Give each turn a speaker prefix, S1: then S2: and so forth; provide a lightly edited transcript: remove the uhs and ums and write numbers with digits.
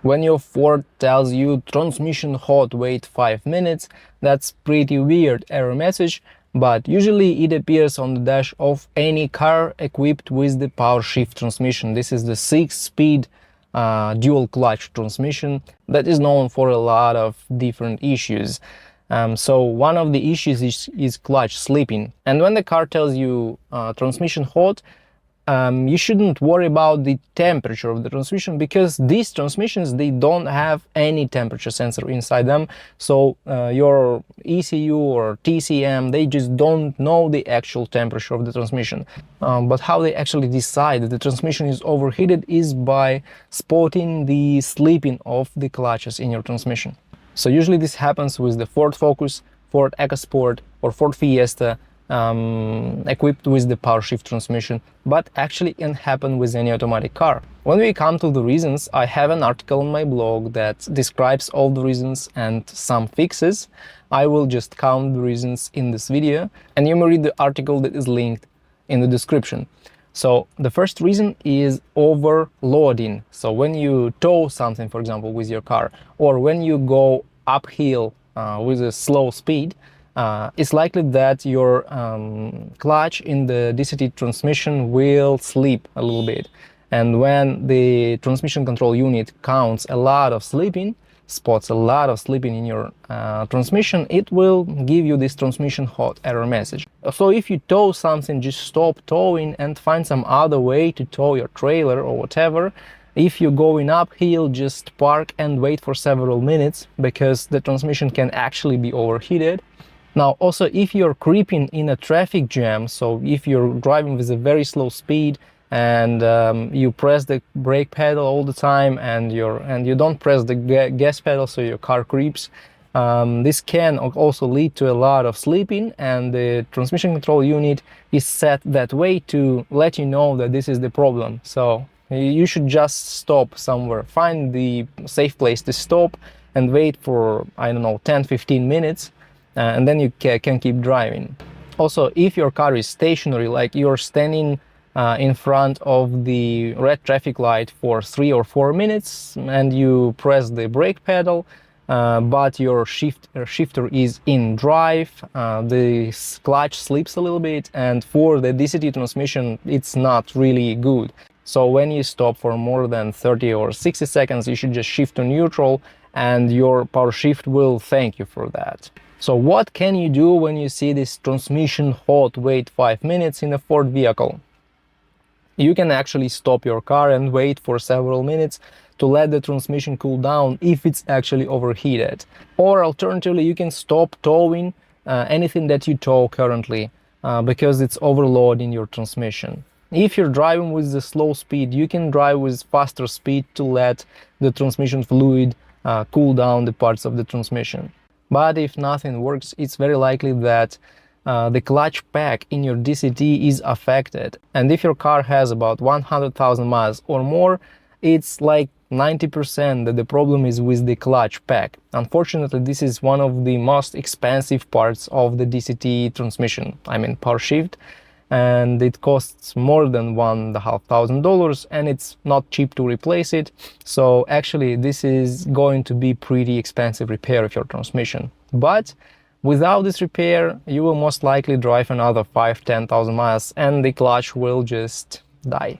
S1: When your Ford tells you transmission hot, wait 5 minutes, that's pretty weird error message, but usually it appears on the dash of any car equipped with the PowerShift transmission. This is the 6-speed dual clutch transmission that is known for a lot of different issues. So one of the issues is clutch slipping, and when the car tells you transmission hot, you shouldn't worry about the temperature of the transmission, because these transmissions, they don't have any temperature sensor inside them. So your ECU or TCM, they just don't know the actual temperature of the transmission. But how they actually decide that the transmission is overheated is by spotting the slipping of the clutches in your transmission. So usually this happens with the Ford Focus, Ford EcoSport or Ford Fiesta equipped with the PowerShift transmission, but actually can happen with any automatic car. When we come to the reasons, I have an article on my blog that describes all the reasons and some fixes. I will just count the reasons in this video, and you may read the article that is linked in the description. So the first reason is overloading. So when you tow something, for example, with your car, or when you go uphill with a slow speed, it's likely that your clutch in the DCT transmission will slip a little bit. And when the transmission control unit counts a lot of slipping, spots a lot of slipping in your transmission, it will give you this transmission hot error message. So if you tow something, just stop towing and find some other way to tow your trailer or whatever. If you're going uphill, just park and wait for several minutes, because the transmission can actually be overheated. Now, also, if you're creeping in a traffic jam, so if you're driving with a very slow speed and you press the brake pedal all the time and you don't press the gas pedal, so your car creeps, this can also lead to a lot of slipping, and the transmission control unit is set that way to let you know that this is the problem. So you should just stop somewhere, find the safe place to stop and wait for, I don't know, 10-15 minutes. And then you can keep driving. Also, if your car is stationary, like you're standing in front of the red traffic light for 3 or 4 minutes and you press the brake pedal, but your shifter is in drive, the clutch slips a little bit, and for the DCT transmission it's not really good. So when you stop for more than 30 or 60 seconds, you should just shift to neutral, and your PowerShift will thank you for that. So what can you do when you see this transmission hot, wait 5 minutes in a Ford vehicle? You can actually stop your car and wait for several minutes to let the transmission cool down if it's actually overheated. Or alternatively, you can stop towing anything that you tow currently because it's overloading your transmission. If you're driving with the slow speed, you can drive with faster speed to let the transmission fluid cool down the parts of the transmission. But if nothing works, it's very likely that the clutch pack in your DCT is affected. And if your car has about 100,000 miles or more, it's like 90% that the problem is with the clutch pack. Unfortunately, this is one of the most expensive parts of the DCT transmission, I mean PowerShift, and it costs more than $1,500, and it's not cheap to replace it. So actually this is going to be pretty expensive repair of your transmission. But without this repair, you will most likely drive another 5-10,000 miles and the clutch will just die.